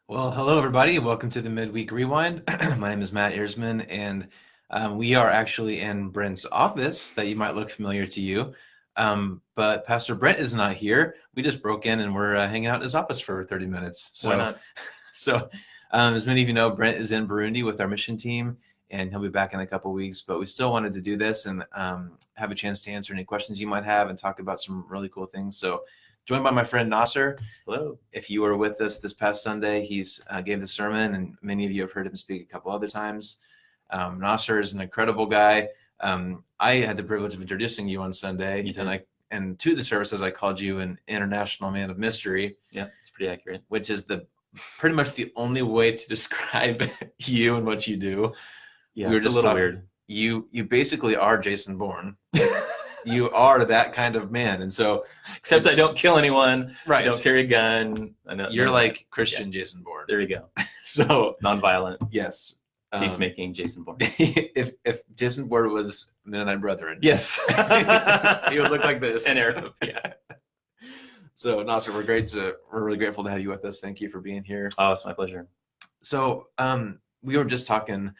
Well, hello everybody, and welcome to the Midweek Rewind. My name is Matt Earsman, and we are actually in Brent's office that you might look familiar to you. But Pastor Brent is not here. We just broke in and we're hanging out in his office for 30 minutes. Why not? So as many of you know, Brent is in Burundi with our mission team, and he'll be back in a couple weeks. But we still wanted to do this and have a chance to answer any questions you might have and talk about some really cool things. So joined by my friend Nasser. Hello. If you were with us this past Sunday, he's gave the sermon, and many of you have heard him speak a couple other times. Nasser is an incredible guy. I had the privilege of introducing you on Sunday, You did. and to the services I called you an international man of mystery. Yeah, it's pretty accurate. Which is pretty much the only way to describe you and what you do. Yeah, it's a little weird. You basically are Jason Bourne. You are that kind of man, and so except I don't kill anyone. Right. I don't carry a gun. You're like Christian Jason Bourne. There you go. So nonviolent. yes. Peacemaking Jason Bourne. if Jason Bourne was Mennonite Brethren, yes, he would look like this. An Arab. Yeah. So Nasser, we're really grateful to have you with us. Thank you for being here. Oh, it's my pleasure. So we were just talking.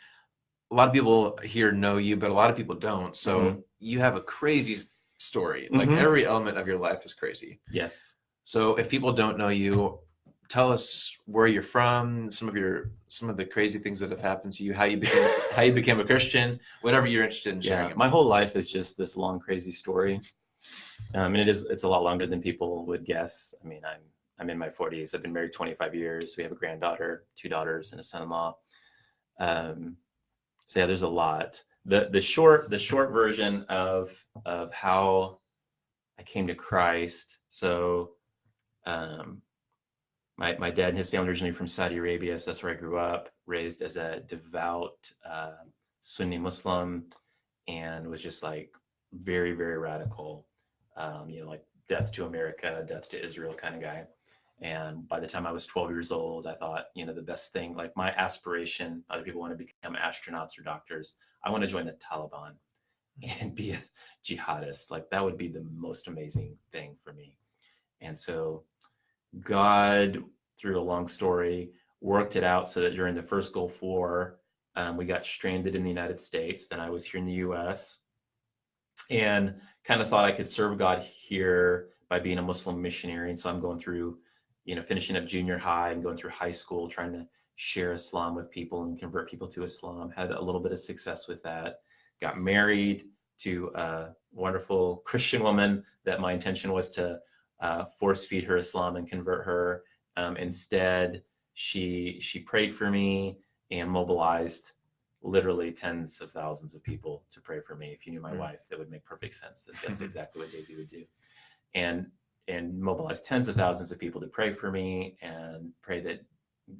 A lot of people here know you, but a lot of people don't. So you have a crazy story. Like every element of your life is crazy. Yes. So if people don't know you, tell us where you're from, some of the crazy things that have happened to you, how you became a Christian, whatever you're interested in sharing. Yeah, my whole life is just this long, crazy story. And it's a lot longer than people would guess. I mean, I'm in my 40s. I've been married 25 years. We have a granddaughter, 2 daughters, and a son-in-law. So yeah, there's a lot. The short version of how I came to Christ. So my dad and his family originally from Saudi Arabia, so that's where I grew up, raised as a devout Sunni Muslim, and was just like very, very radical, like death to America, death to Israel kind of guy. And by the time I was 12 years old, I thought, the best thing, like my aspiration, other people want to become astronauts or doctors. I want to join the Taliban and be a jihadist. Like that would be the most amazing thing for me. And so God, through a long story, worked it out so that during the first Gulf War, we got stranded in the United States. Then I was here in the US and kind of thought I could serve God here by being a Muslim missionary. And so I'm going through finishing up junior high and going through high school, trying to share Islam with people and convert people to Islam. Had a little bit of success with that. Got married to a wonderful Christian woman that my intention was to force feed her Islam and convert her. Instead, she prayed for me and mobilized literally tens of thousands of people to pray for me. If you knew my wife, that would make perfect sense. That's exactly what Daisy would do. And mobilize tens of thousands of people to pray for me and pray that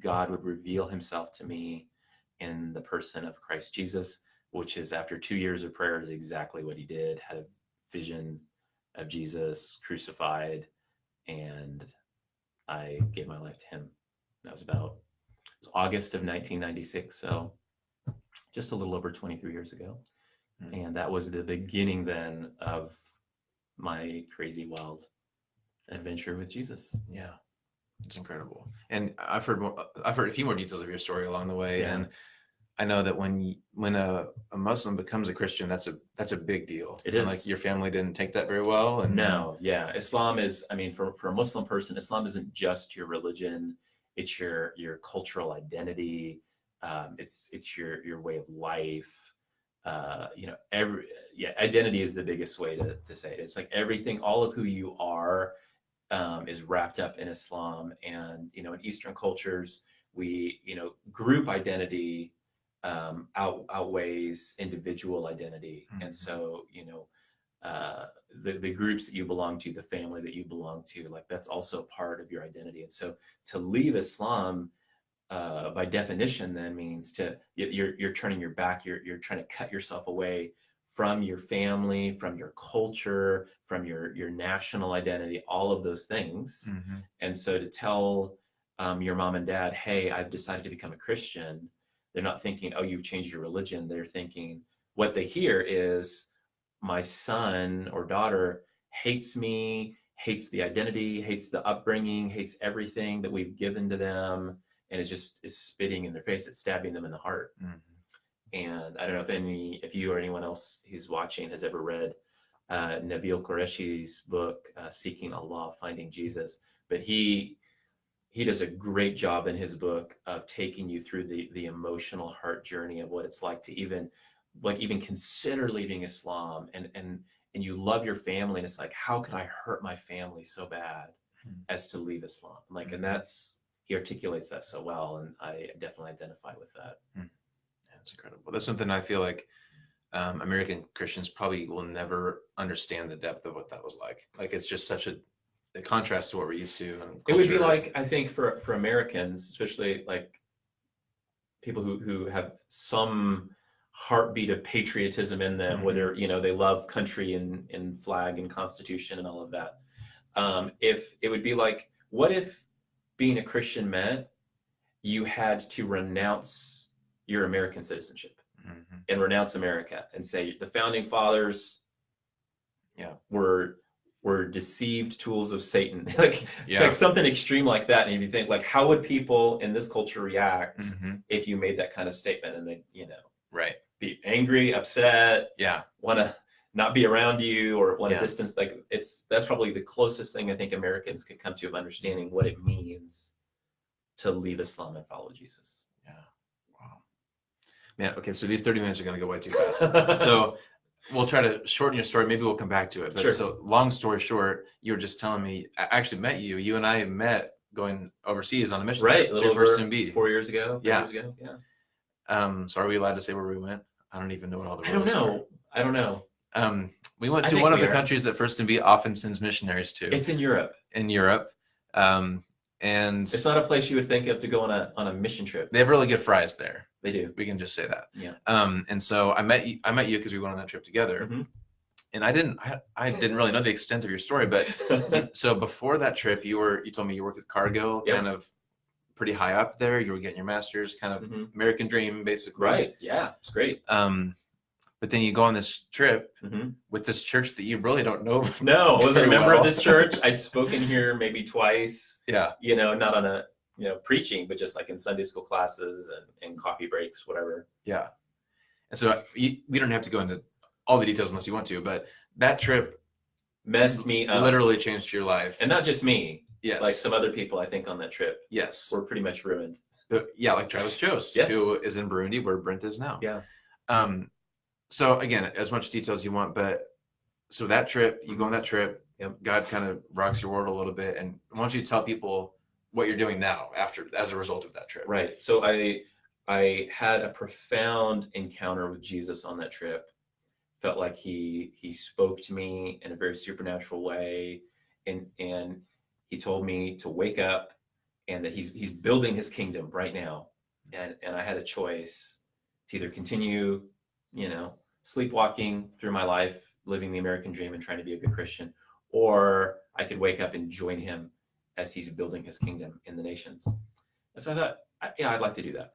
God would reveal himself to me in the person of Christ Jesus, which is after 2 years of prayer is exactly what he did. Had a vision of Jesus crucified, and I gave my life to him. That was August of 1996. So just a little over 23 years ago. And that was the beginning then of my crazy, wild adventure with Jesus. Yeah, it's incredible. And I've heard a few more details of your story along the way. Yeah. And I know that when a Muslim becomes a Christian, that's a big deal. It is. And like your family didn't take that very well. And no, yeah, Islam is. I mean, for a Muslim person, Islam isn't just your religion; it's your cultural identity. It's your way of life. Identity is the biggest way to say it. It's like everything, all of who you are is wrapped up in Islam. And, in Eastern cultures, we, group identity outweighs individual identity. And so, the groups that you belong to, the family that you belong to, like that's also part of your identity. And so to leave Islam, by definition, then means you're turning your back. You're trying to cut yourself away from your family, from your culture, from your national identity, all of those things. And so to tell your mom and dad, hey, I've decided to become a Christian, they're not thinking, oh, you've changed your religion. They're thinking, what they hear is my son or daughter hates me, hates the identity, hates the upbringing, hates everything that we've given to them. and is spitting in their face. It's stabbing them in the heart. And I don't know if you or anyone else who's watching has ever read Nabil Qureshi's book, Seeking Allah, Finding Jesus. But he does a great job in his book of taking you through the emotional heart journey of what it's like to even consider leaving Islam, and you love your family, and it's like, how could I hurt my family so bad as to leave Islam? Like, and he articulates that so well, and I definitely identify with that. That's incredible. That's something I feel like American Christians probably will never understand the depth of what that was like. Like, it's just such a contrast to what we're used to. And it would be like, I think for Americans, especially like people who have some heartbeat of patriotism in them, whether, they love country and flag and constitution and all of that. If it would be like, what if being a Christian meant you had to renounce your American citizenship and renounce America and say the founding fathers were deceived tools of Satan, like something extreme like that. And if you think, like, how would people in this culture react if you made that kind of statement, and they, be angry, upset, want to not be around you, or want to distance? Like, that's probably the closest thing I think Americans could come to of understanding what it means to leave Islam and follow Jesus. Yeah. Wow. Man, okay, so these 30 minutes are going to go way too fast. So we'll try to shorten your story. Maybe we'll come back to it. But So long story short, you were just telling me, I actually met you. You and I met going overseas on a mission. Right. To your first MB. 4 years ago. Yeah. 4 years ago. Yeah. So are we allowed to say where we went? I don't even know what all the I don't know. We went to one of the countries that First MB often sends missionaries to. It's in Europe. And it's not a place you would think of to go on a mission trip. They have really good fries there. They do. We can just say that. Yeah. And so I met you because we went on that trip together. And I didn't really know the extent of your story, but so before that trip, you told me you worked at Cargill, kind of pretty high up there. You were getting your master's, kind of American dream, basically. Right. Yeah. It's great. But then you go on this trip with this church that you really don't know. No, I was a member of this church. I'd spoken here maybe twice. Yeah. Not on a preaching, but just like in Sunday school classes and coffee breaks, whatever. Yeah. And so we don't have to go into all the details unless you want to, but that trip messed me up. Literally changed your life. And not just me. Yes. Like some other people, I think, on that trip. Yes. Were pretty much ruined. Like Travis Jost, who is in Burundi, where Brent is now. Yeah. So again, as much detail as you want, but so that trip, you go on that trip, God kind of rocks your world a little bit. And why don't you tell people what you're doing now as a result of that trip? Right. So I had a profound encounter with Jesus on that trip. Felt like he spoke to me in a very supernatural way, and he told me to wake up, and that he's building his kingdom right now, and I had a choice to either continue, sleepwalking through my life, living the American dream and trying to be a good Christian, or I could wake up and join him as he's building his kingdom in the nations. And so I thought, I'd like to do that.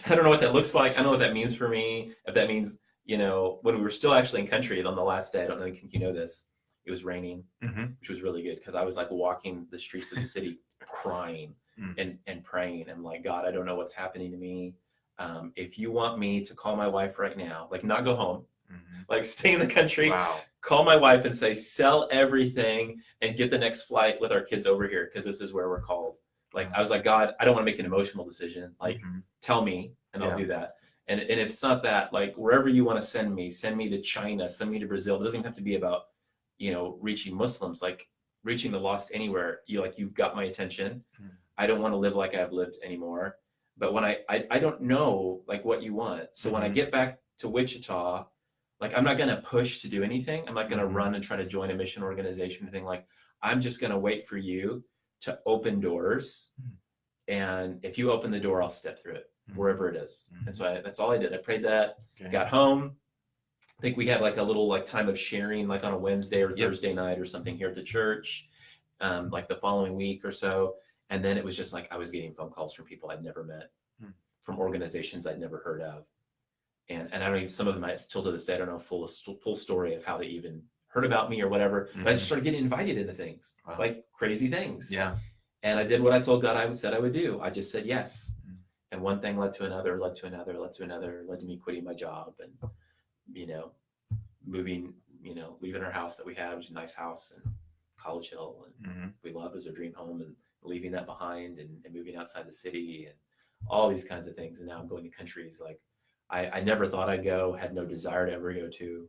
I don't know what that looks like. I don't know what that means for me. If that means, when we were still actually in country on the last day, I don't think you know this, it was raining, which was really good, because I was like walking the streets of the city crying and praying. And like, God, I don't know what's happening to me. If you want me to call my wife right now, like not go home, like stay in the country, call my wife and say, sell everything and get the next flight with our kids over here, because this is where we're called. Like, I was like, God, I don't want to make an emotional decision. Like, tell me, and I'll do that. And if it's not that, like, wherever you want to send me to China, send me to Brazil. It doesn't even have to be about, reaching Muslims, like reaching the lost anywhere. You've got my attention. I don't want to live like I've lived anymore. But when I don't know, like, what you want. So when I get back to Wichita, like, I'm not going to push to do anything. I'm not going to run and try to join a mission organization or anything. Like, I'm just going to wait for you to open doors. And if you open the door, I'll step through it, wherever it is. And so that's all I did. I prayed that, got home. I think we had like a little like time of sharing, like on a Wednesday or Thursday night or something here at the church, like the following week or so. And then it was just like, I was getting phone calls from people I'd never met, from organizations I'd never heard of. And I don't even, some of them I still to this day, I don't know full story of how they even heard about me or whatever. But I just started getting invited into things, like crazy things. Yeah. And I did what I told God I said I would do. I just said yes. And one thing led to another, led to another, led to another, led to me quitting my job and, you know, moving, leaving our house that we had, which was a nice house in College Hill. And we loved, it was our dream home, and leaving that behind and moving outside the city and all these kinds of things. And now I'm going to countries like I never thought I'd go, had no desire to ever go to.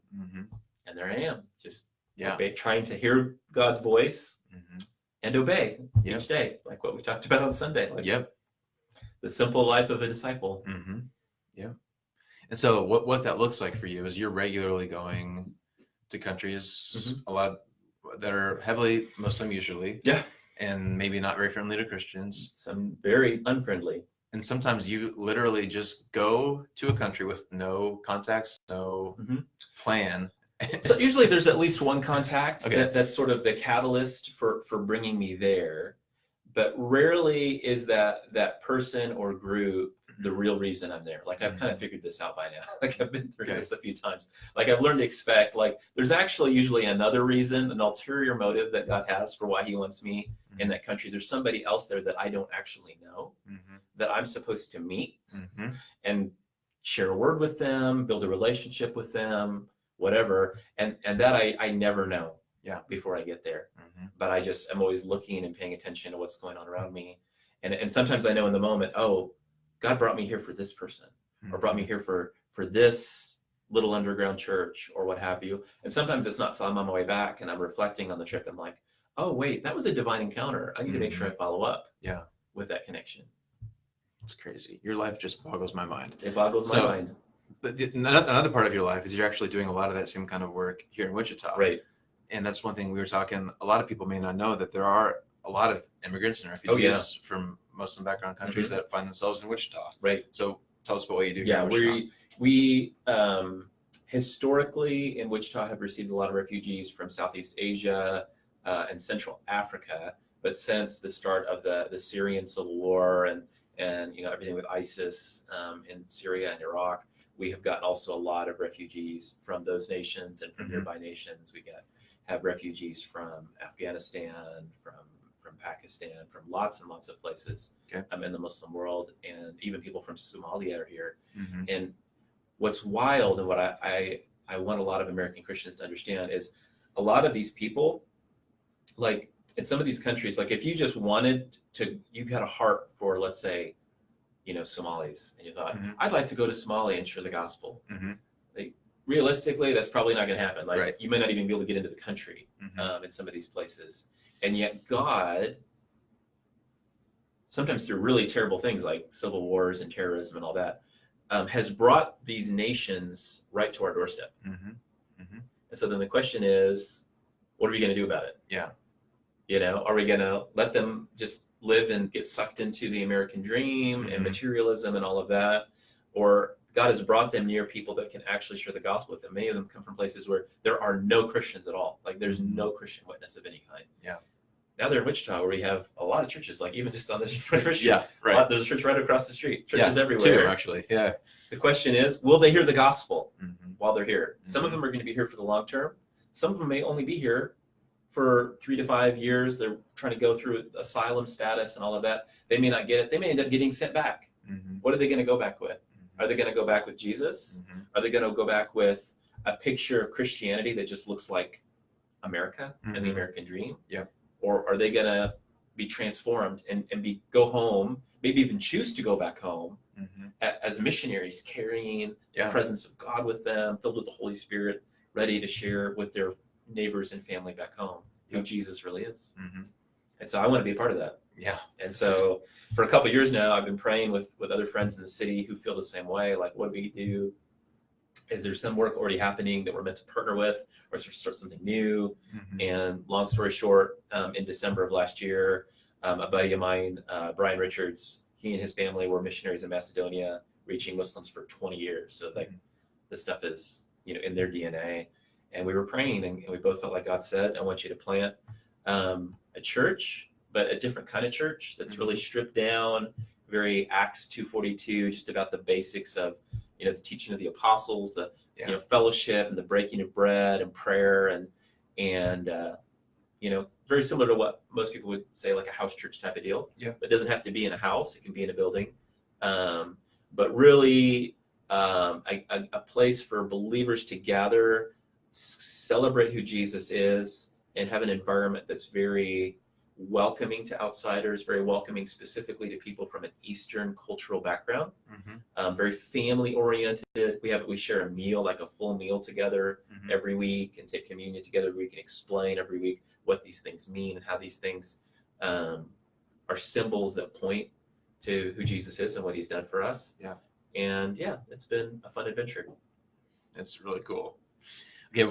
And there I am, just trying to hear God's voice and obey each day, like what we talked about on Sunday. Like the simple life of a disciple. And so what that looks like for you is you're regularly going to countries, a lot that are heavily Muslim usually. And maybe not very friendly to Christians. Some very unfriendly. And sometimes you literally just go to a country with no contacts, no plan. So usually there's at least one contact that's sort of the catalyst for bringing me there. But rarely is that person or group the real reason I'm there. Like I've kind of figured this out by now. Like I've been through this a few times. Like I've learned to expect, like there's actually usually another reason, an ulterior motive that God has for why he wants me in that country. There's somebody else there that I don't actually know that I'm supposed to meet and share a word with them, build a relationship with them, whatever. And that I never know before I get there. But I'm always looking and paying attention to what's going on around me. And sometimes I know in the moment, oh, God brought me here for this person or brought me here for this little underground church or what have you. And sometimes it's not till I'm on my way back and I'm reflecting on the trip. I'm like, oh, wait, that was a divine encounter. I need to make sure I follow up with that connection. It's crazy. Your life just boggles my mind. It boggles my mind. But another part of your life is you're actually doing a lot of that same kind of work here in Wichita. Right. And that's one thing we were talking, a lot of people may not know that there are a lot of immigrants and refugees from Muslim background countries that find themselves in Wichita. Right. So tell us about what you do. Yeah, we historically in Wichita have received a lot of refugees from Southeast Asia and Central Africa. But since the start of the Syrian civil war and everything with ISIS in Syria and Iraq, we have gotten also a lot of refugees from those nations and from nearby nations. We have refugees from Afghanistan, from Pakistan, from lots and lots of places in the Muslim world, and even people from Somalia are here. And what's wild and what I want a lot of American Christians to understand is a lot of these people, like in some of these countries, like if you just wanted to, you've had a heart for, let's say, Somalis, and you thought, I'd like to go to Somalia and share the gospel. Like, realistically, that's probably not going to happen. Like you may not even be able to get into the country in some of these places. And yet God, sometimes through really terrible things like civil wars and terrorism and all that, has brought these nations right to our doorstep. And so then the question is, what are we going to do about it? Are we going to let them just live and get sucked into the American dream and materialism and all of that? Or God has brought them near people that can actually share the gospel with them. Many of them come from places where there are no Christians at all. Like there's no Christian witness of any kind. Now they're in Wichita, where we have a lot of churches, like even just on this street. There's a church right across the street. Churches everywhere. Two, actually. The question is, will they hear the gospel while they're here? Some of them are going to be here for the long term. Some of them may only be here for 3 to 5 years. They're trying to go through asylum status and all of that. They may not get it. They may end up getting sent back. What are they going to go back with? Are they going to go back with Jesus? Are they going to go back with a picture of Christianity that just looks like America and the American dream? Or are they going to be transformed and go home, maybe even choose to go back home as missionaries, carrying the presence of God with them, filled with the Holy Spirit, ready to share with their neighbors and family back home who Jesus really is? And so I want to be a part of that. And so for a couple of years now, I've been praying with other friends in the city who feel the same way. Like, what do we do? Is there some work already happening that we're meant to partner with, or start something new? And long story short, in December of last year, a buddy of mine, Brian Richards, he and his family were missionaries in Macedonia, reaching Muslims for 20 years. So like this stuff is, in their DNA. And we were praying, and we both felt like God said, I want you to plant a church, but a different kind of church that's really stripped down, very Acts 2:42, just about the basics of, the teaching of the apostles, the very similar to what most people would say, like a house church type of deal. Yeah. It doesn't have to be in a house; it can be in a building. But really, a place for believers to gather, celebrate who Jesus is, and have an environment that's very welcoming to outsiders, very welcoming specifically to people from an Eastern cultural background, very family oriented. We share a meal, like a full meal together every week, and take communion together. We can explain every week what these things mean and how these things are symbols that point to who Jesus is and what he's done for us. Yeah. And yeah, it's been a fun adventure. It's really cool. Okay,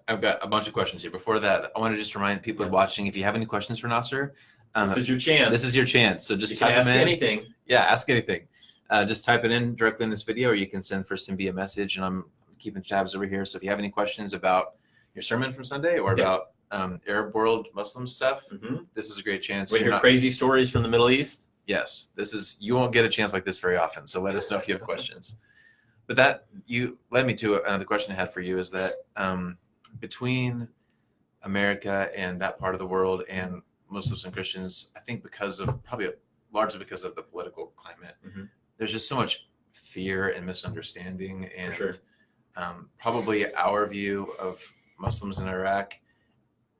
I've got a bunch of questions here. Before that, I want to just remind people watching, if you have any questions for Nasser, this is your chance. This is your chance. So just you can type ask them in. anything. Yeah, ask anything. Just type it in directly in this video, or you can send First via message, and I'm keeping tabs over here. So if you have any questions about your sermon from Sunday or about Arab world Muslim stuff, this is a great chance. We hear crazy stories from the Middle East. Yes, you won't get a chance like this very often. So let us know if you have questions. But that you led me to another question I had for you, is that between America and that part of the world and Muslims and Christians, I think largely because of the political climate, there's just so much fear and misunderstanding, and probably our view of Muslims in Iraq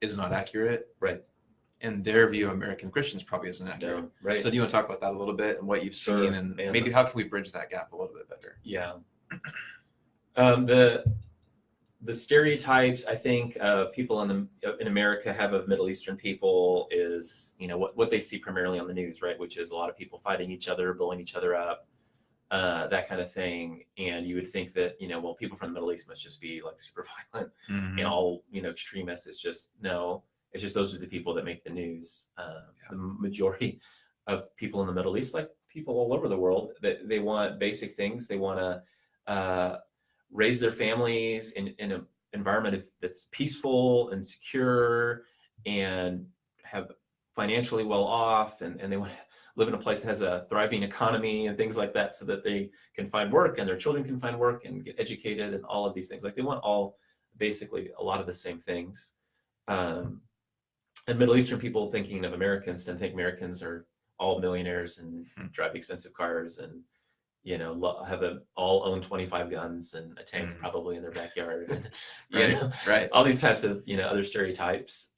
is not accurate. Right. And their view of American Christians probably isn't accurate. No, right. So do you want to talk about that a little bit and what you've seen, and maybe how can we bridge that gap a little bit better? Yeah. The stereotypes I think people in America have of Middle Eastern people is, what they see primarily on the news, right? Which is a lot of people fighting each other, blowing each other up, that kind of thing. And you would think that, people from the Middle East must just be like super violent and all, extremists. It's just, no, it's just those are the people that make the news. The majority of people in the Middle East, like people all over the world, they want basic things. They want to raise their families in an environment that's peaceful and secure, and have financially well off, and they want to live in a place that has a thriving economy and things like that, so that they can find work and their children can find work and get educated and all of these things. Like they want basically a lot of the same things. And Middle Eastern people thinking of Americans tend to think Americans are all millionaires and drive expensive cars and all own 25 guns and a tank probably in their backyard, and, right. all these types of other stereotypes.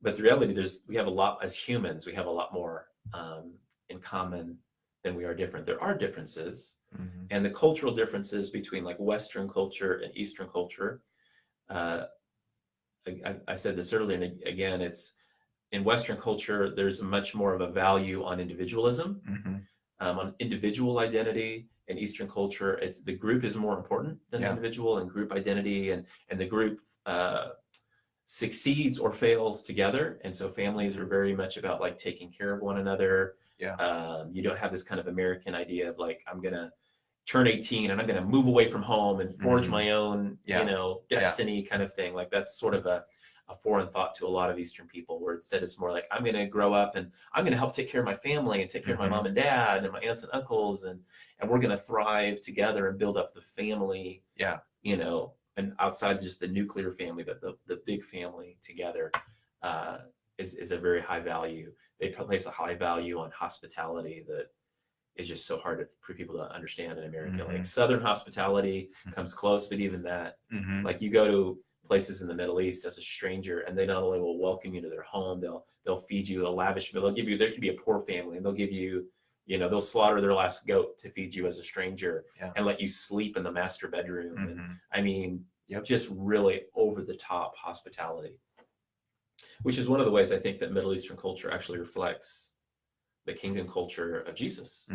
But the reality, we have a lot as humans. We have a lot more in common than we are different. There are differences, and the cultural differences between like Western culture and Eastern culture. I said this earlier, and again, it's in Western culture, there's much more of a value on individualism, on individual identity. In Eastern culture, the group is more important than the individual, and group identity, and the group succeeds or fails together. And so families are very much about like taking care of one another. You don't have this kind of American idea of like, I'm going to turn 18 and I'm going to move away from home and forge my own, destiny kind of thing. Like that's sort of a foreign thought to a lot of Eastern people, where instead it's more like, I'm going to grow up and I'm going to help take care of my family and take care of my mom and dad and my aunts and uncles. And we're going to thrive together and build up the family, and outside just the nuclear family, but the big family together is a very high value. They place a high value on hospitality that is just so hard for people to understand in America. Like Southern hospitality comes close, but even that, like you go to places in the Middle East as a stranger, and they not only will welcome you to their home, they'll feed you a lavish meal. There could be a poor family, and they'll give you, they'll slaughter their last goat to feed you as a stranger and let you sleep in the master bedroom. And I mean, just really over the top hospitality, which is one of the ways I think that Middle Eastern culture actually reflects the kingdom culture of Jesus.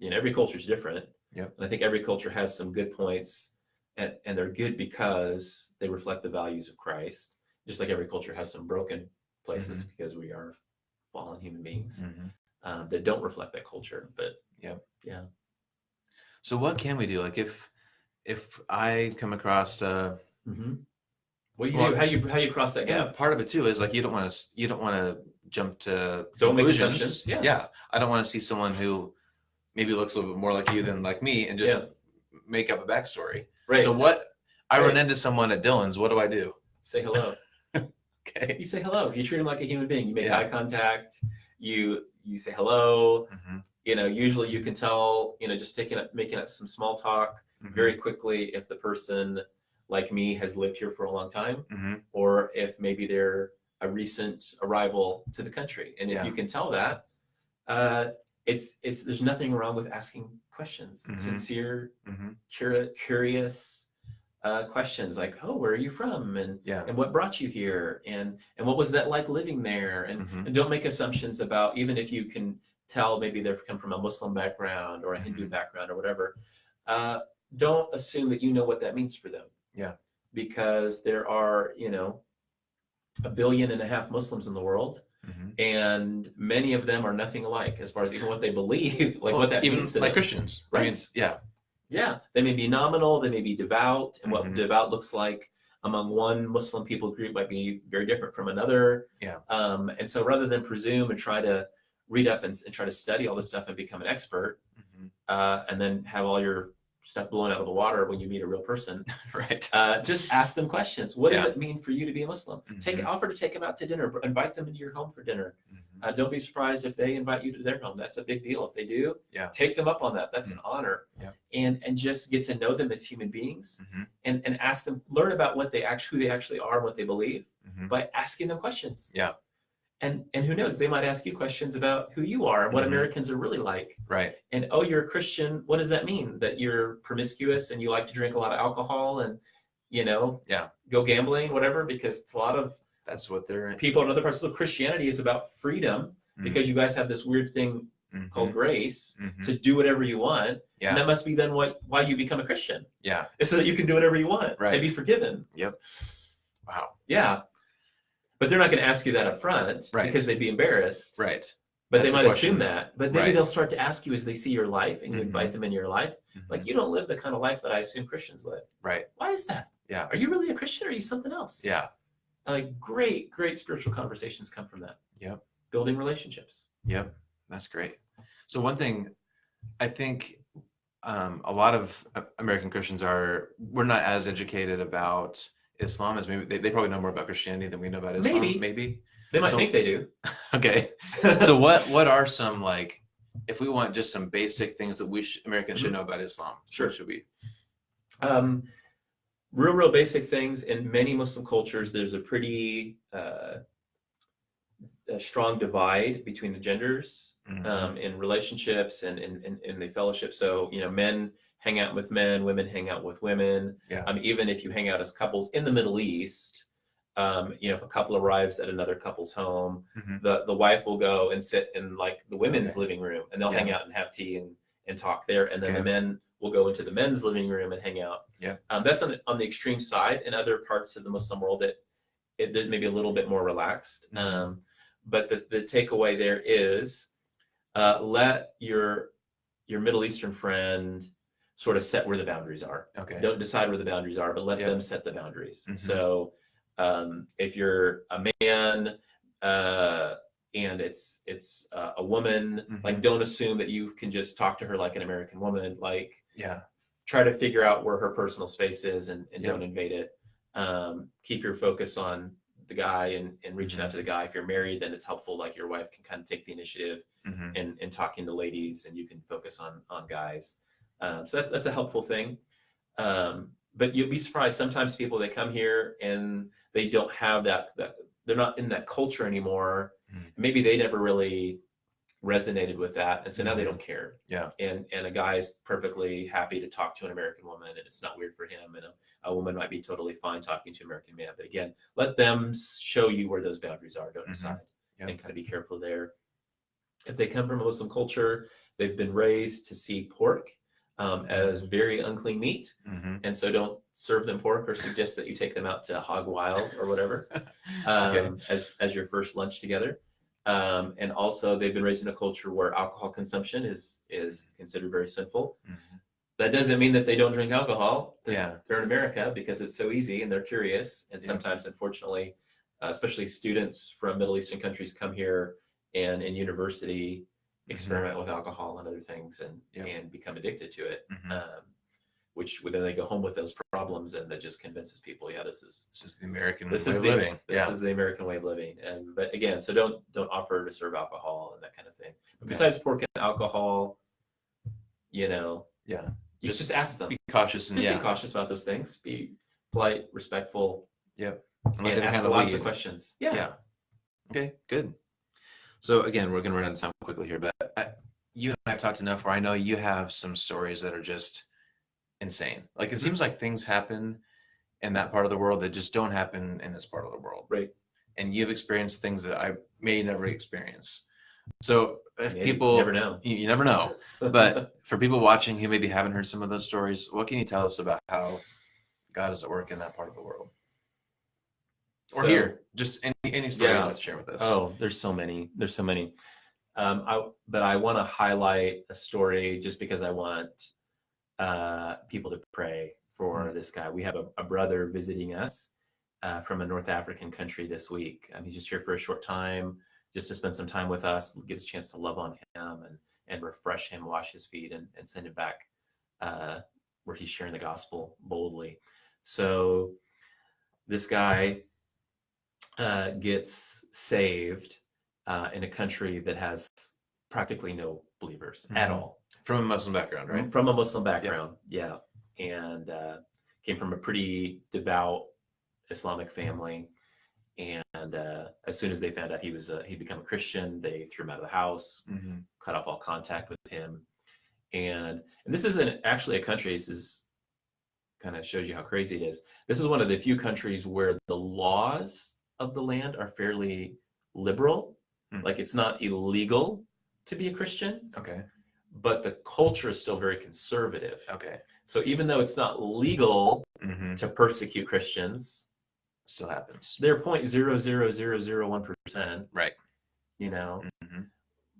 Every culture is different. And I think every culture has some good points, and they're good because they reflect the values of Christ. Just like every culture has some broken places because we are fallen human beings that don't reflect that culture. But So what can we do? Like if I come across what do you do? How you cross that gap? Part of it too is like you don't want to jump to don't make conclusions. assumptions. I don't want to see someone who maybe looks a little bit more like you than like me and just make up a backstory. Right. So I run into someone at Dillon's, what do I do? Say hello. Okay. You say hello. You treat them like a human being. You make Yeah. eye contact. You say hello. Mm-hmm. Usually you can tell, just making up some small talk Mm-hmm. very quickly if the person, like me, has lived here for a long time, Mm-hmm. or if maybe they're a recent arrival to the country. And if you can tell that, uh, it's there's nothing wrong with asking questions, Mm-hmm. sincere, Mm-hmm. curious questions like, oh, where are you from, and Yeah. what brought you here, and what was that like living there, Mm-hmm. and don't make assumptions about, even if you can tell maybe they've come from a Muslim background or a Mm-hmm. Hindu background or whatever. Don't assume that you know what that means for them. Yeah. Because there are 1.5 billion Muslims in the world. Mm-hmm. And many of them are nothing alike as far as even what they believe, like what that even means to like them. Christians, Right? I mean, yeah. Yeah, they may be nominal, they may be devout, and what Mm-hmm. devout looks like among one Muslim people group might be very different from another. Yeah. And so rather than presume and try to read up and try to study all this stuff and become an expert, Mm-hmm. And then have all your stuff blown out of the water when you meet a real person, Right. Just ask them questions. What does Yeah. it mean for you to be a Muslim? Mm-hmm. Offer to take them out to dinner, invite them into your home for dinner. Mm-hmm. Don't be surprised if they invite you to their home. That's a big deal. If they do, Yeah. take them up on that. That's Mm-hmm. an honor. Yeah. And just get to know them as human beings, Mm-hmm. and ask them, learn about who they actually are and what they believe Mm-hmm. by asking them questions. Yeah. And who knows, they might ask you questions about who you are and what Mm-hmm. Americans are really like. Right. And, oh, you're a Christian. What does that mean? That you're promiscuous and you like to drink a lot of alcohol and, Yeah. go gambling, whatever, because a lot of That's what they're people in other parts of Christianity is about freedom, because you guys have this weird thing Mm-hmm. called grace Mm-hmm. to do whatever you want. Yeah. And that must be then why you become a Christian. Yeah. It's so that you can do whatever you want Right. and be forgiven. Yep. Wow. Yeah. But they're not going to ask you that up front, Right. because they'd be embarrassed. Right. But That's they a might question. assume that. But maybe Right. they'll start to ask you as they see your life and you Mhm. invite them into your life. Mhm. Like, you don't live the kind of life that I assume Christians live. Right. Why is that? Yeah. Are you really a Christian, or are you something else? Yeah. Like, great spiritual conversations come from that. Yep. Building relationships. Yep. That's great. So one thing I think a lot of American Christians we're not as educated about Islam as maybe they probably know more about Christianity than we know about Islam. Maybe. They might So- think they do. Okay. So what are some, like, if we want just some basic things that Americans should know about Islam? Sure. What should we? Real basic things. In many Muslim cultures, there's a pretty a strong divide between the genders, Mhm. in relationships and in the fellowship. So, men hang out with men, women hang out with women. Yeah. Even if you hang out as couples in the Middle East, if a couple arrives at another couple's home, Mhm. the wife will go and sit in, like, the women's Okay. living room, and they'll Yeah. hang out and have tea and talk there. And then Okay. the men will go into the men's living room and hang out. Yeah. That's on the extreme side. In other parts of the Muslim world, it may be a little bit more relaxed. Mhm. But the takeaway there is, let your Middle Eastern friend sort of set where the boundaries are. Okay. Don't decide where the boundaries are, but let Yep. them set the boundaries. Mhm. So if you're a man and it's a woman, Mhm. like, don't assume that you can just talk to her like an American woman. Like, Yeah. try to figure out where her personal space is and Yep. don't invade it. Keep your focus on the guy and reaching Mhm. out to the guy. If you're married, then it's helpful, like, your wife can kind of take the initiative Mhm. in talking to ladies, and you can focus on guys. So that's a helpful thing. But you'll be surprised, sometimes people, they come here and they don't have that they're not in that culture anymore. Mhm. Maybe they never really resonated with that, and so now they don't care. Yeah. And a guy is perfectly happy to talk to an American woman, and it's not weird for him. And a woman might be totally fine talking to an American man. But again, let them show you where those boundaries are. Don't Mhm. decide. Yep. And kind of be careful there. If they come from a Muslim culture, they've been raised to see pork as very unclean meat. Mhm. And so don't serve them pork or suggest that you take them out to Hog Wild or whatever Okay. as your first lunch together. And also, they've been raised in a culture where alcohol consumption is considered very sinful. Mhm. That doesn't mean that they don't drink alcohol. Yeah. They're in America because it's so easy and they're curious. And Yeah. sometimes, unfortunately, especially students from Middle Eastern countries come here and in university experiment with alcohol and other things and become addicted to it. Mhm. then they go home with those problems, and that just convinces people, yeah, This is the American this way is of the living. this is the American way of living. And but again, so don't offer to serve alcohol and that kind of thing. But Okay. besides pork and alcohol, you know, Yeah. you just ask them. Be cautious and Just be cautious about those things. Be polite, respectful. Yep. And ask lots of questions. Yeah. Okay, good. So again, we're going to run out of time quickly here, but you and I have talked enough where I know you have some stories that are just insane. Like it seems like things happen in that part of the world that just don't happen in this part of the world. Right. And you've experienced things that I may never experience. So if people you never know, you never know. But for people watching who maybe haven't heard some of those stories, what can you tell us about how God is at work in that part of the world? Or here, just any story you'd like to share with us. Oh, there's so many. But I want to highlight a story just because I want people to pray for this guy. We have a brother visiting us from a North African country this week. He's just here for a short time, just to spend some time with us, give us a chance to love on him and refresh him, wash his feet, and send him back where he's sharing the gospel boldly. So this guy gets saved in a country that has practically no believers at all. From a Muslim background, right? From a Muslim background, yeah. And came from a pretty devout Islamic family. And as soon as they found out he'd become a Christian, they threw him out of the house, cut off all contact with him. And this isn't actually a country, this is kind of shows you how crazy it is. This is one of the few countries where the laws of the land are fairly liberal. Like it's not illegal to be a Christian. Okay. But the culture is still very conservative. Okay. So even though it's not legal to persecute Christians, still happens. They're 0.00001%. Right. You know,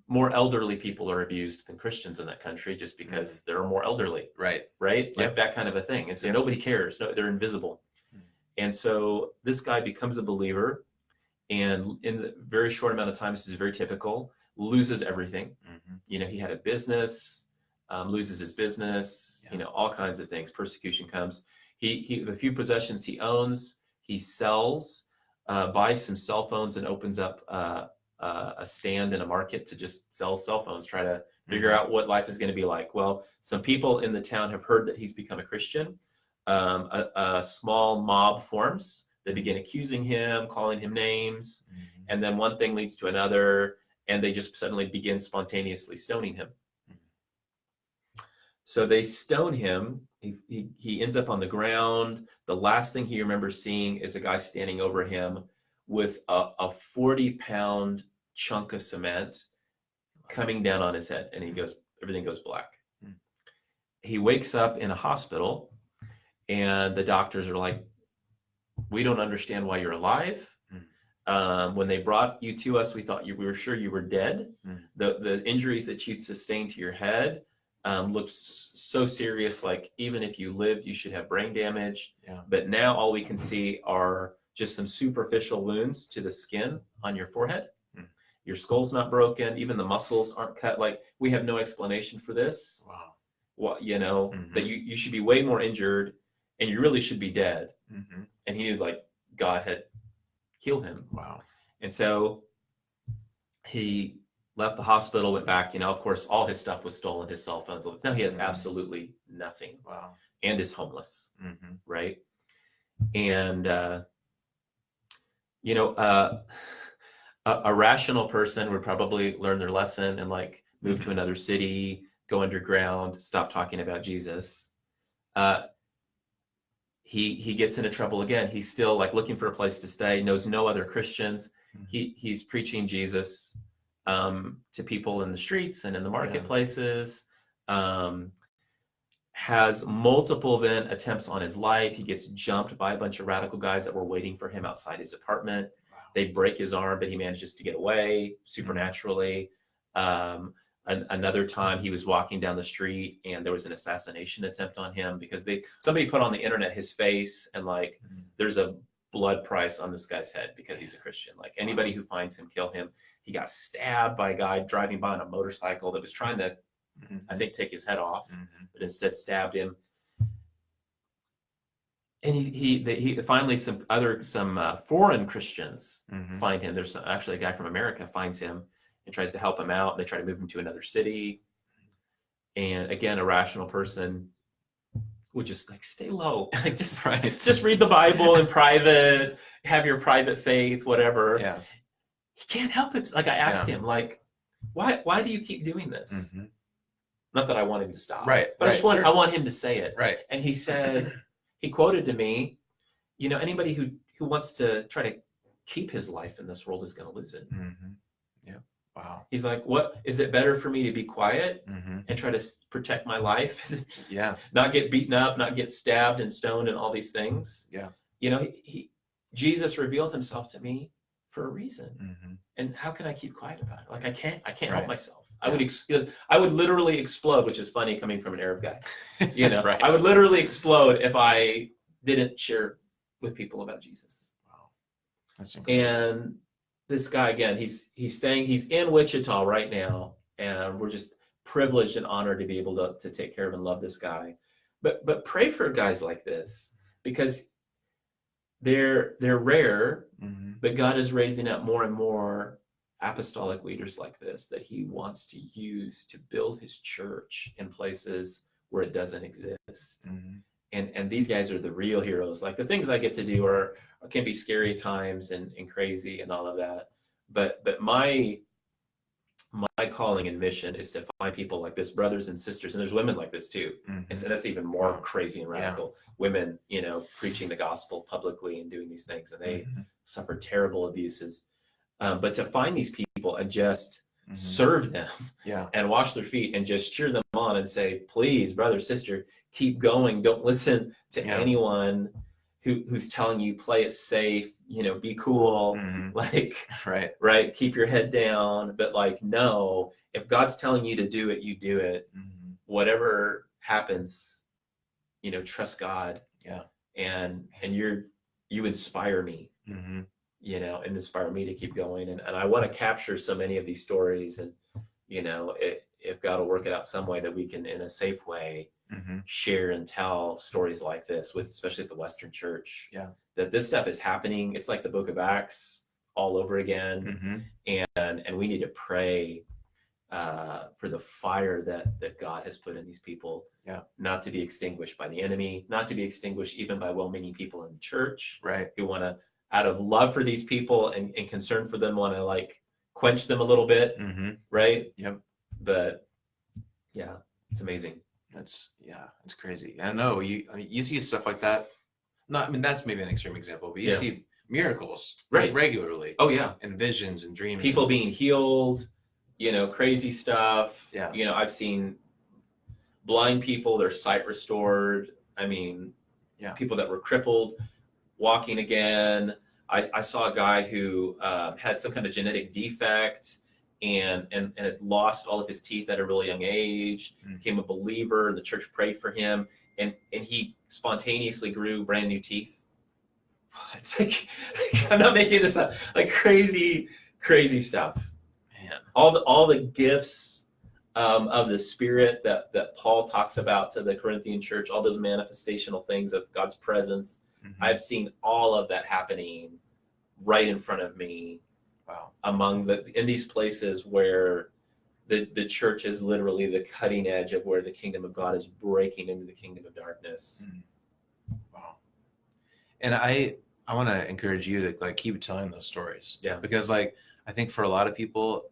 more elderly people are abused than Christians in that country just because they're more elderly. Right. Right. Like that kind of a thing. And so nobody cares. No, they're invisible. And so this guy becomes a believer, and in a very short amount of time, this is very typical, loses everything. You know, he had a business, loses his business, you know, all kinds of things. Persecution comes. He the few possessions he owns, he sells, buys some cell phones, and opens up a stand in a market to just sell cell phones, try to figure out what life is going to be like. Well, some people in the town have heard that he's become a Christian. A small mob forms. They begin accusing him, calling him names, and then one thing leads to another, and they just suddenly begin spontaneously stoning him. So they stone him. He ends up on the ground. The last thing he remembers seeing is a guy standing over him with a 40-pound chunk of cement coming down on his head, and everything goes black. He wakes up in a hospital, and the doctors are like, "We don't understand why you're alive. When they brought you to us, we were sure you were dead. The injuries that you sustained to your head looked so serious. Like even if you lived, you should have brain damage. But now all we can see are just some superficial wounds to the skin on your forehead. Your skull's not broken. Even the muscles aren't cut. Like we have no explanation for this. Wow. Well, you know that you should be way more injured, and you really should be dead." And he knew like God had healed him. Wow. And so he left the hospital, went back, you know, of course, all his stuff was stolen, his cell phones. Now he has absolutely nothing. Wow. And is homeless. Right. And, you know, a rational person would probably learn their lesson and like move to another city, go underground, stop talking about Jesus. He gets into trouble again. He's still like looking for a place to stay, knows no other Christians. He's preaching Jesus to people in the streets and in the marketplaces. Has multiple then attempts on his life. He gets jumped by a bunch of radical guys that were waiting for him outside his apartment. Wow. They break his arm, but he manages to get away supernaturally. Another time he was walking down the street and there was an assassination attempt on him because somebody put on the internet his face and like there's a blood price on this guy's head because he's a Christian. Like anybody who finds him, kill him. He got stabbed by a guy driving by on a motorcycle that was trying to I think take his head off, but instead stabbed him. And he finally some foreign Christians Mm-hmm. find him. There's actually a guy from America finds him and tries to help him out. They try to move him to another city. And again, a rational person would just like stay low, like just read the Bible in private, have your private faith, whatever. Yeah. He can't help it. Like I asked him, like, why do you keep doing this? Mm-hmm. Not that I want him to stop, Right. but Right. I want him to say it. Right. And he said, he quoted to me, anybody who wants to try to keep his life in this world is going to lose it. Mm-hmm. Yeah. Wow. He's like, what is it better for me to be quiet Mm-hmm. and try to protect my life? Yeah. Not get beaten up, not get stabbed and stoned and all these things. Yeah. Jesus revealed himself to me for a reason. Mm-hmm. And how can I keep quiet about it? Like I can't Right. help myself. Yeah. I would literally explode, which is funny coming from an Arab guy. Right. I would literally explode if I didn't share with people about Jesus. Wow. That's incredible. And this guy, again, he's in Wichita right now, and we're just privileged and honored to be able to take care of and love this guy. But pray for guys like this, because they're rare, Mm-hmm. but God is raising up more and more apostolic leaders like this that he wants to use to build his church in places where it doesn't exist. Mm-hmm. And these guys are the real heroes. Like the things I get to do can be scary at times and crazy and all of that. But my calling and mission is to find people like this, brothers and sisters, and there's women like this too. Mm-hmm. And so that's even more Wow. crazy and radical. Yeah. Women, preaching the gospel publicly and doing these things, and they Mm-hmm. suffer terrible abuses. But to find these people and just Mm-hmm. serve them, Yeah. and wash their feet and just cheer them on and say, please, brother, sister, keep going. Don't listen to Yeah. anyone who's telling you play it safe, be cool, Mm-hmm. like, Right. keep your head down. But like, no, if God's telling you to do it, you do it. Mm-hmm. Whatever happens, trust God. Yeah. And you inspire me. Mm-hmm. And inspire me to keep going. And I want to capture so many of these stories, and, if God will work it out some way that we can, in a safe way, Mm-hmm. share and tell stories like this especially at the Western Church. Yeah. That this stuff is happening. It's like the book of Acts all over again. Mm-hmm. And we need to pray for the fire that God has put in these people. Yeah. Not to be extinguished by the enemy, not to be extinguished even by well-meaning people in the church. Right. Who want to, out of love for these people and concern for them, want to like quench them a little bit. Mm-hmm. Right. Yep. But yeah, it's amazing. It's crazy. I know you see stuff like that. That's maybe an extreme example, but you see miracles regularly. Oh yeah. And visions and dreams. People being healed, crazy stuff. Yeah. I've seen blind people, their sight restored. I mean, people that were crippled walking again. I saw a guy who had some kind of genetic defect and had lost all of his teeth at a really young age, became a believer, and the church prayed for him, and he spontaneously grew brand new teeth. It's like, I'm not making this up, like crazy stuff. Man. All the gifts of the Spirit that Paul talks about to the Corinthian church, all those manifestational things of God's presence. Mm-hmm. I've seen all of that happening right in front of me. Wow. In these places where the church is literally the cutting edge of where the kingdom of God is breaking into the kingdom of darkness. Wow. And I want to encourage you to like keep telling those stories. Yeah. Because like I think for a lot of people,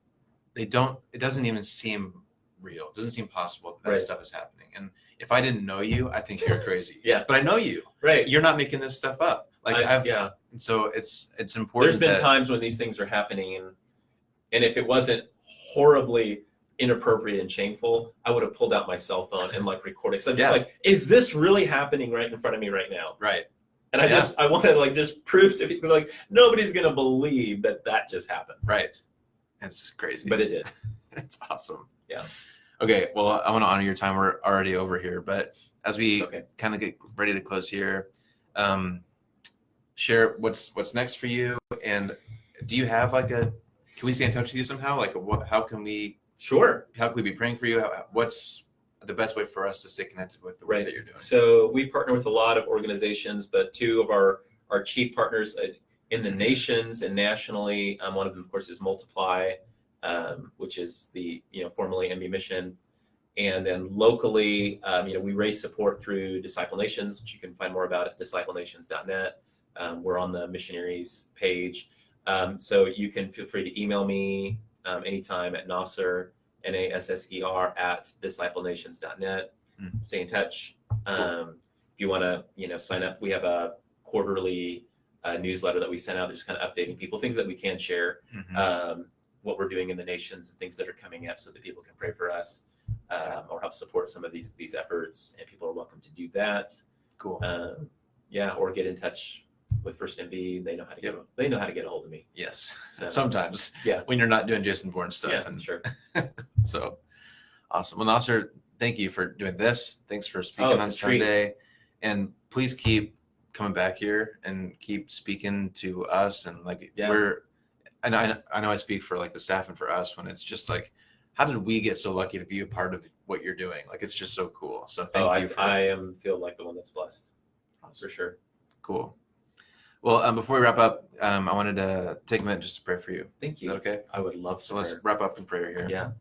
it doesn't even seem real. It doesn't seem possible that stuff is happening. And if I didn't know you, I think you're crazy. Yeah. But I know you. Right. You're not making this stuff up. Like and so it's important. There's been times when these things are happening, and if it wasn't horribly inappropriate and shameful, I would have pulled out my cell phone and like recorded. So I'm just like, is this really happening right in front of me right now? Right. And I want to like just prove to people like nobody's gonna believe that just happened. Right. It's crazy. But it did. It's awesome. Yeah. Okay. Well, I want to honor your time. We're already over here, but as we kind of get ready to close here, share what's next for you, and do you have like can we stay in touch with you somehow? Like how can we? Sure. How can we be praying for you? the best way for us to stay connected with the work that you're doing. So we partner with a lot of organizations, but two of our chief partners in the nations and nationally, one of them, of course, is Multiply, which is the formerly MB Mission. And then locally, we raise support through Disciple Nations, which you can find more about at disciplenations.net. We're on the missionaries page. So you can feel free to email me anytime at Nasser, NASSER, at disciplenations.net. Stay in touch. If you want to, sign up, we have a quarterly newsletter that we send out, just kind of updating people, things that we can share, what we're doing in the nations and things that are coming up so that people can pray for us or help support some of these efforts. And people are welcome to do that. Cool. Or get in touch with First MB. They know how to get a hold of me. Yes. So, sometimes. Yeah. When you're not doing Jason Bourne stuff. Yeah, sure. So awesome. Well, Nasser, thank you for doing this. Thanks for speaking on Sunday. And please keep coming back here and keep speaking to us. And I know I speak for like the staff and for us when it's just like, how did we get so lucky to be a part of what you're doing? Like, it's just so cool. So thank you. I feel like the one that's blessed. Awesome. For sure. Cool. Well, before we wrap up, I wanted to take a minute just to pray for you. Thank you. Is that okay? I would love to. So let's wrap up in prayer here. Yeah.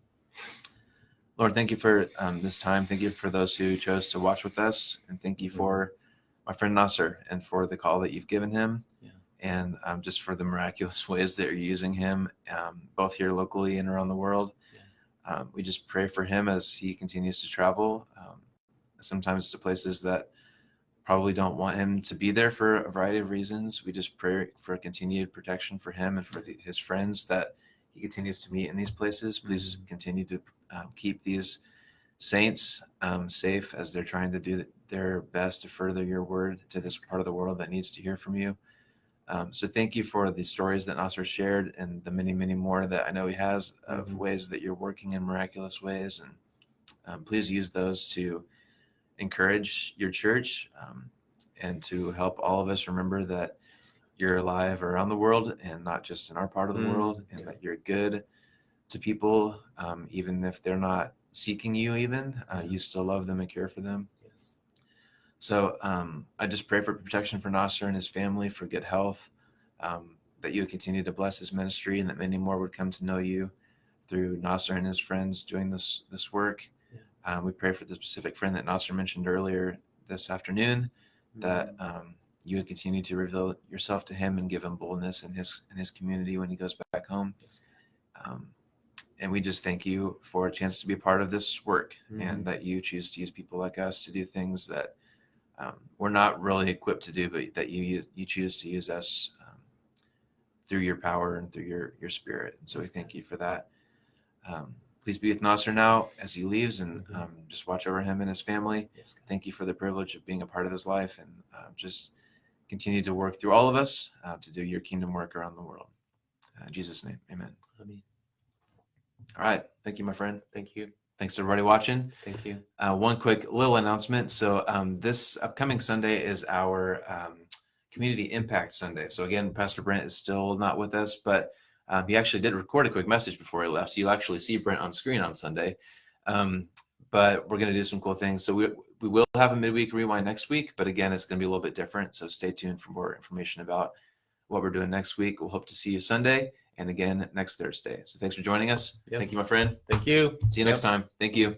Lord, thank you for this time. Thank you for those who chose to watch with us. And thank you for my friend Nasser and for the call that you've given him. Yeah. And just for the miraculous ways that you're using him, both here locally and around the world. Yeah. We just pray for him as he continues to travel, sometimes to places that probably don't want him to be there for a variety of reasons. We just pray for continued protection for him and for his friends that he continues to meet in these places. Please continue to keep these saints safe as they're trying to do their best to further your word to this part of the world that needs to hear from you. So thank you for the stories that Nasser shared and the many, many more that I know he has of ways that you're working in miraculous ways. And please use those to encourage your church and to help all of us remember that you're alive around the world and not just in our part of the world, and that you're good to people, even if they're not seeking you you still love them and care for them. Yes. So I just pray for protection for Nasser and his family, for good health, that you would continue to bless his ministry and that many more would come to know you through Nasser and his friends doing this work. We pray for the specific friend that Nasser mentioned earlier this afternoon, that you would continue to reveal yourself to him and give him boldness in his community when he goes back home. Yes. And we just thank you for a chance to be a part of this work, and that you choose to use people like us to do things that we're not really equipped to do, but that you choose to use us through your power and through your spirit. And so we thank you for that. Please be with Nasser now as he leaves, and just watch over him and his family. Yes, thank you for the privilege of being a part of his life, and just continue to work through all of us to do your kingdom work around the world. In Jesus' name, amen. Amen. All right. Thank you, my friend. Thank you. Thanks to everybody watching. Thank you. One quick little announcement. So this upcoming Sunday is our Community Impact Sunday. So again, Pastor Brent is still not with us, but he actually did record a quick message before he left. So you'll actually see Brent on screen on Sunday. But we're going to do some cool things. So we will have a midweek rewind next week, but again, it's going to be a little bit different. So stay tuned for more information about what we're doing next week. We'll hope to see you Sunday and again next Thursday. So thanks for joining us. Yes. Thank you, my friend. Thank you. See you next time. Thank you.